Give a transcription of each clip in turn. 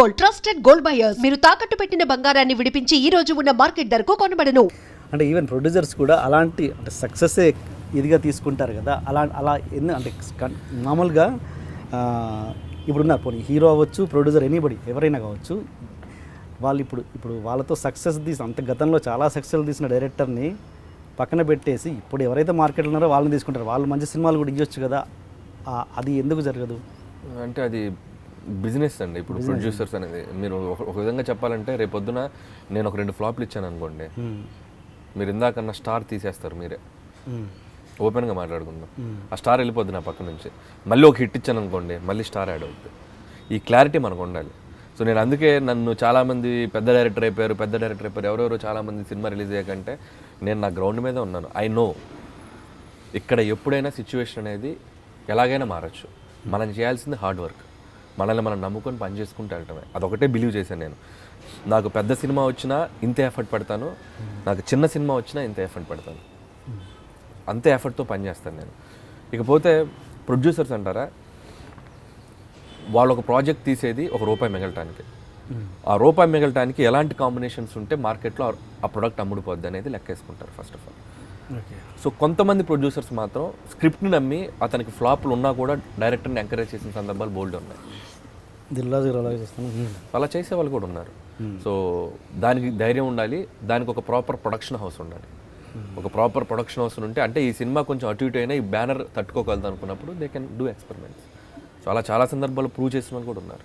Gold, trusted gold buyers. మీరు తాకట్టు పెట్టిన బంగారాన్ని విడిపించి ఈ రోజు ఉన్న మార్కెట్ ధరకు కొనబడను. అంటే ఈవెన్ ప్రొడ్యూసర్స్ కూడా అలాంటి అంటే సక్సెస్సే ఇదిగా తీసుకుంటారు కదా, అలా అంటే మామూలుగా ఇప్పుడున్నారు పోనీ హీరో అవ్వచ్చు, ప్రొడ్యూసర్ ఎనీబడి ఎవరైనా కావచ్చు, వాళ్ళు ఇప్పుడు వాళ్ళతో సక్సెస్ అంత గతంలో చాలా సక్సెస్ తీసిన డైరెక్టర్ని పక్కన పెట్టేసి ఇప్పుడు ఎవరైతే మార్కెట్లో ఉన్నారో వాళ్ళని తీసుకుంటారు. వాళ్ళు మంచి సినిమాలు కూడా ఇవ్వచ్చు కదా, అది ఎందుకు జరగదు? అంటే అది బిజినెస్ అండి. ఇప్పుడు ప్రొడ్యూసర్స్ అనేది మీరు ఒక విధంగా చెప్పాలంటే రేపొద్దున నేను ఒక 2 ఫ్లాప్లు ఇచ్చాను అనుకోండి, మీరు ఇందాకన్నా స్టార్ తీసేస్తారు మీరే. ఓపెన్గా మాట్లాడుకుందాం, ఆ స్టార్ వెళ్ళిపోద్ది నా పక్క నుంచి. మళ్ళీ ఒక హిట్ ఇచ్చాను అనుకోండి, మళ్ళీ స్టార్ యాడ్ అవుతుంది. ఈ క్లారిటీ మనకు ఉండాలి. సో నేను అందుకే నన్ను చాలామంది పెద్ద డైరెక్టర్ అయిపోయారు ఎవరెవరో చాలామంది సినిమా రిలీజ్ అయ్యాకంటే నేను నా గ్రౌండ్ మీద ఉన్నాను. ఐ నో ఇక్కడ ఎప్పుడైనా సిచ్యువేషన్ అనేది ఎలాగైనా మారచ్చు. మనం చేయాల్సింది హార్డ్ వర్క్, మనల్ని మనం నమ్ముకొని పని చేసుకుంటూ వెళ్ళటమే. అదొకటే బిలీవ్ చేశాను నేను. నాకు పెద్ద సినిమా వచ్చినా ఇంతే ఎఫర్ట్ పెడతాను, నాకు చిన్న సినిమా వచ్చినా ఇంతే ఎఫర్ట్ పెడతాను, అంతే ఎఫర్ట్తో పని చేస్తాను నేను. ఇకపోతే ప్రొడ్యూసర్స్ అంటారా, వాళ్ళు ఒక ప్రాజెక్ట్ తీసేది ₹1 మిగలటానికి. ఆ రూపాయి మిగలటానికి ఎలాంటి కాంబినేషన్స్ ఉంటే మార్కెట్లో ఆ ప్రొడక్ట్ అమ్ముడుపోద్ది అనేది లెక్కేసుకుంటారు ఫస్ట్ ఆఫ్ ఆల్. సో కొంతమంది ప్రొడ్యూసర్స్ మాత్రం స్క్రిప్ట్ని నమ్మి అతనికి ఫ్లాప్లు ఉన్నా కూడా డైరెక్టర్ని ఎంకరేజ్ చేసిన సందర్భాలు బోల్డ్ ఉన్నాయి. అలా చేసే వాళ్ళు కూడా ఉన్నారు. సో దానికి ధైర్యం ఉండాలి, దానికి ఒక ప్రాపర్ ప్రొడక్షన్ హౌస్ ఉండాలి. ఒక ప్రాపర్ ప్రొడక్షన్ హౌస్ ఉంటే అంటే ఈ సినిమా కొంచెం అటు ఇటు అయినా ఈ బ్యానర్ తట్టుకోగలదు అనుకున్నప్పుడు they can do experiments. So అలా చాలా సందర్భాలు ప్రూవ్ చేసిన వాళ్ళు కూడా ఉన్నారు.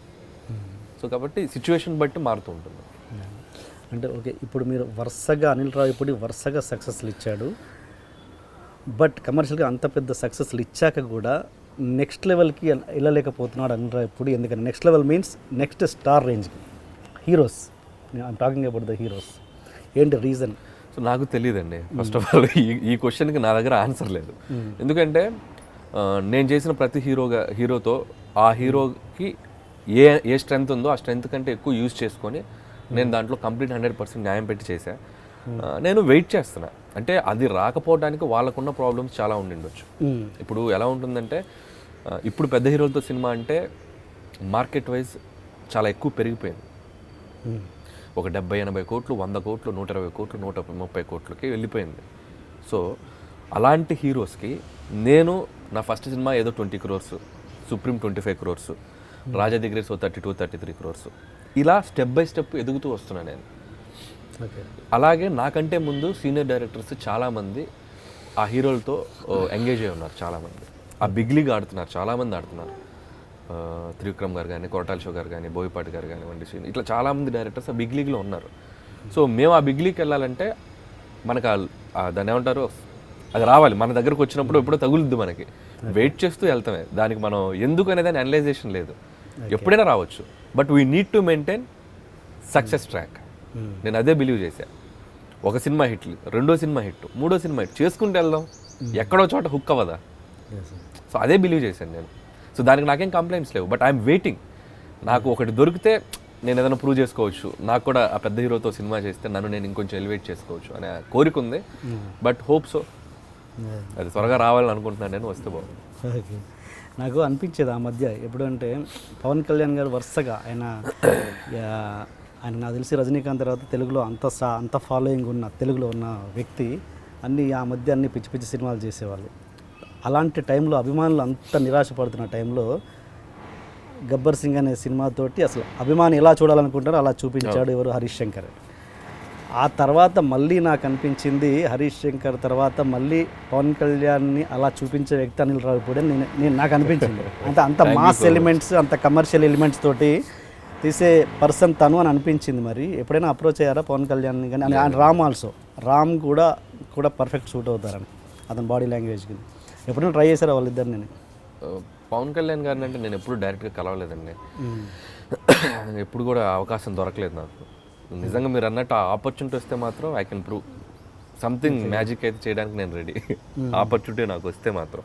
సో కాబట్టి సిచ్యువేషన్ బట్టి మారుతూ ఉంటుంది. అంటే ఓకే, ఇప్పుడు మీరు వరుసగా అనిల్ రావిపూడి వరుసగా సక్సెస్లు ఇచ్చాడు, బట్ కమర్షియల్గా అంత పెద్ద సక్సెస్లు ఇచ్చాక కూడా నెక్స్ట్ లెవెల్కి వెళ్ళలేకపోతున్నాడు అనిల్ రావిపూడి. ఎందుకంటే next level means next star రేంజ్కి heroes, I'm talking about the heroes. ఏంటి రీజన్? సో నాకు తెలియదండి. ఫస్ట్ ఆఫ్ ఆల్ ఈ క్వశ్చన్కి నా దగ్గర ఆన్సర్ లేదు. ఎందుకంటే నేను చేసిన ప్రతి హీరోతో ఆ హీరోకి ఏ స్ట్రెంగ్త్ ఉందో ఆ స్ట్రెంగ్త్ కంటే ఎక్కువ యూజ్ చేసుకొని నేను దాంట్లో కంప్లీట్ 100% న్యాయం పెట్టి చేశా. నేను వెయిట్ చేస్తున్నా. అంటే అది రాకపోవడానికి వాళ్ళకున్న ప్రాబ్లమ్స్ చాలా ఉండిండొచ్చు. ఇప్పుడు ఎలా ఉంటుందంటే ఇప్పుడు పెద్ద హీరోలతో సినిమా అంటే మార్కెట్ వైజ్ చాలా ఎక్కువ పెరిగిపోయింది. ఒక 70-80 కోట్లు, 100 కోట్లు, 120 కోట్లు, 130 కోట్లకి వెళ్ళిపోయింది. సో అలాంటి హీరోస్కి నేను నా ఫస్ట్ సినిమా ఏదో 20 crores, సుప్రీం 25 crores, రాజా దగ్గర 32-33 crores, ఇలా స్టెప్ బై స్టెప్ ఎదుగుతూ వస్తున్నాను నేను. అలాగే నాకంటే ముందు సీనియర్ డైరెక్టర్స్ చాలామంది ఆ హీరోలతో ఎంగేజ్ అయి ఉన్నారు. చాలామంది ఆ బిగ్ లీగ్ ఆడుతున్నారు, చాలామంది ఆడుతున్నారు. త్రివిక్రమ్ గారు కానీ, కొరటాల శివ గారు కానీ, బోయపాటి గారు కానివ్వండి, ఇట్లా చాలామంది డైరెక్టర్స్ ఆ బిగ్ లీగ్లో ఉన్నారు. సో మేము ఆ బిగ్ లీగ్కి వెళ్ళాలంటే మనకు దాన్ని ఏమంటారు, అది రావాలి మన దగ్గరకు వచ్చినప్పుడు ఎప్పుడో తగులుద్ది మనకి. వెయిట్ చేస్తూ వెళ్తామే, దానికి మనం ఎందుకు అనేదాన్ని అనలైజేషన్ లేదు, ఎప్పుడైనా రావచ్చు. But we need to maintain success track. నేను అదే బిలీవ్ చేశా. ఒక సినిమా హిట్, రెండో సినిమా హిట్, మూడో సినిమా హిట్ చేసుకుంటూ వెళ్దాం, ఎక్కడో చోట హుక్ అవ్వదా. సో అదే బిలీవ్ చేశాను నేను. సో దానికి నాకేం కంప్లైంట్స్ లేవు. But I'm waiting. నాకు ఒకటి దొరికితే నేను ఏదైనా ప్రూవ్ చేసుకోవచ్చు, నాకు కూడా ఆ పెద్ద హీరోతో సినిమా చేస్తే నన్ను నేను ఇంకొంచెం ఎలివేట్ చేసుకోవచ్చు అనే కోరిక ఉంది. బట్ హోప్ సో అది త్వరగా రావాలని అనుకుంటున్నాను నేను, వస్తే బాగుంది. ఓకే, నాకు అనిపించేది ఆ మధ్య ఎప్పుడంటే పవన్ కళ్యాణ్ గారు వరుసగా ఆయన నాకు తెలిసి రజనీకాంత్ తర్వాత తెలుగులో అంత ఫాలోయింగ్ ఉన్న తెలుగులో ఉన్న వ్యక్తి ఆ మధ్య అన్ని పిచ్చి పిచ్చి సినిమాలు చేసేవాళ్ళు. అలాంటి టైంలో అభిమానులు అంత నిరాశపడుతున్న టైంలో గబ్బర్ సింగ్ అనే సినిమాతోటి అసలు అభిమాని ఎలా చూడాలనుకుంటారో అలా చూపించాడు ఎవరు, హరీష్ శంకర్. ఆ తర్వాత మళ్ళీ నాకు అనిపించింది హరీష్ శంకర్ తర్వాత మళ్ళీ పవన్ కళ్యాణ్ని అలా చూపించే వ్యక్తి అనిల్ రావిపూడి అని నాకు అనిపించింది. అంత మాస్ ఎలిమెంట్స్, అంత కమర్షియల్ ఎలిమెంట్స్ తోటి తీసే పర్సన్ తను అని అనిపించింది. మరి ఎప్పుడైనా అప్రోచ్ అయ్యారా పవన్ కళ్యాణ్ని? కానీ రామ్ ఆల్సో, రామ్ కూడా పర్ఫెక్ట్ సూట్ అవుతారని అతని బాడీ లాంగ్వేజ్కి. ఎప్పుడైనా ట్రై చేశారా వాళ్ళిద్దరిని? పవన్ కళ్యాణ్ గారిని అంటే నేను ఎప్పుడు డైరెక్ట్గా కలవలేదండి. ఎప్పుడు కూడా అవకాశం దొరకలేదు నాకు. నిజంగా మీరు అన్నట్టు ఆ ఆపర్చునిటీ వస్తే మాత్రం I can prove something magic అయితే చేయడానికి నేను రెడీ. ఆపర్చునిటీ నాకు వస్తే మాత్రం.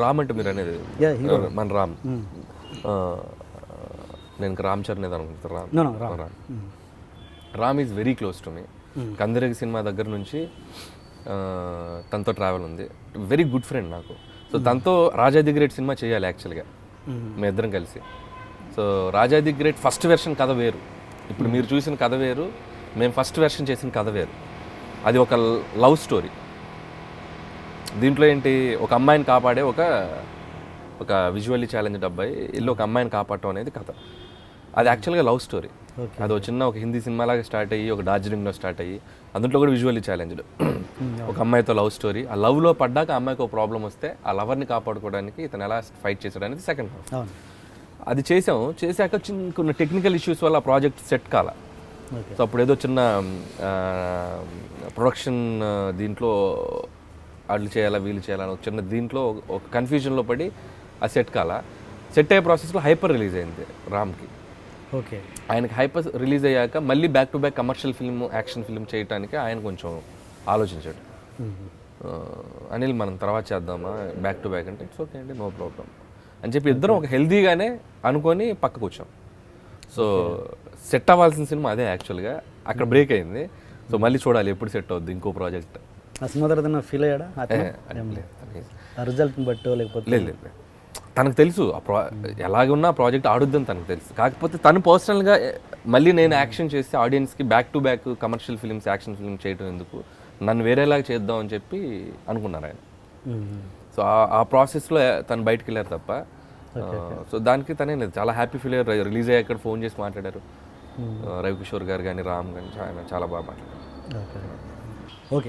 రామ్ అంటే మీరు అనేది మన రామ్, నేను రామ్ చరణ్ ఏదో అనుకుంటాను. Ram is very close to me. Kandireega cinema దగ్గర నుంచి తనతో ట్రావెల్ ఉంది. వెరీ గుడ్ ఫ్రెండ్ నాకు. సో తనతో రాజా ది గ్రేట్ సినిమా చేయాలి యాక్చువల్గా, మేము ఇద్దరం కలిసి. So Raja the great first version కథ వేరు, ఇప్పుడు మీరు చూసిన కథ వేరు, మేము ఫస్ట్ వెర్షన్ చేసిన కథ వేరు. అది ఒక లవ్ స్టోరీ. దీంట్లో ఏంటి, ఒక అమ్మాయిని కాపాడే ఒక విజువల్లీ ఛాలెంజ్డ్ అబ్బాయి ఇల్లు ఒక అమ్మాయిని కాపాడటం అనేది కథ. అది యాక్చువల్గా లవ్ స్టోరీ. అది ఒక హిందీ సినిమాలాగా స్టార్ట్ అయ్యి ఒక డార్జిలింగ్లో స్టార్ట్ అయ్యి అందులో కూడా విజువల్లీ ఛాలెంజ్డ్ ఒక అమ్మాయితో లవ్ స్టోరీ. ఆ లవ్లో పడ్డాక అమ్మాయికి ఒక ప్రాబ్లం వస్తే ఆ లవర్ని కాపాడుకోవడానికి ఇతను ఎలా ఫైట్ చేశాడు అనేది సెకండ్ హాఫ్. అది చేశాక కొన్ని టెక్నికల్ ఇష్యూస్ వల్ల ఆ ప్రాజెక్ట్ సెట్ కాల. సో అప్పుడు ఏదో చిన్న ప్రొడక్షన్ దీంట్లో వాళ్ళు చేయాలా వీళ్ళు చేయాలని ఒక చిన్న దీంట్లో ఒక కన్ఫ్యూజన్లో పడి ఆ సెట్ అయ్యే ప్రాసెస్లో హైపర్ రిలీజ్ అయింది రామ్కి. ఓకే, ఆయనకి హైపర్ రిలీజ్ అయ్యాక మళ్ళీ back to back commercial film, action film చేయడానికి ఆయన కొంచెం ఆలోచించాడు. అనిల్ మనం తర్వాత చేద్దామా బ్యాక్ టు బ్యాక్ అంటే ఇట్స్ ఓకే అండి, నో ప్రాబ్లం అని చెప్పి ఇద్దరం ఒక హెల్దీగానే అనుకొని పక్కకు వచ్చాం. సో సెట్ అవ్వాల్సిన సినిమా అదే యాక్చువల్గా, అక్కడ బ్రేక్ అయింది. సో మళ్ళీ చూడాలి ఎప్పుడు సెట్ అవుద్ది ఇంకో ప్రాజెక్ట్. ఆ సినిమా తర్వాత ఫీల్ అయ్యాడా రిజల్ట్ని బట్టో లేకపోతే? లేదు, తనకు తెలుసు ఎలాగున్నా ప్రాజెక్ట్ ఆడుద్దని తనకు తెలుసు. కాకపోతే తను పర్సనల్గా మళ్ళీ నేను యాక్షన్ చేస్తే ఆడియన్స్కి back to back commercial films, action film చేయడం ఎందుకు, నన్ను వేరేలాగా చేద్దాం అని చెప్పి అనుకున్నారు ఆయన. సో ఆ ప్రాసెస్లో తను బయటకు వెళ్ళారు తప్ప. సో దానికి తనే లేదు, చాలా హ్యాపీ ఫీల్ అయ్యారు. రిలీజ్ అయ్యాక ఫోన్ చేసి మాట్లాడారు రవికిషోర్ గారు కానీ రామ్ కానీ, చాలా బాగా మాట్లాడారు.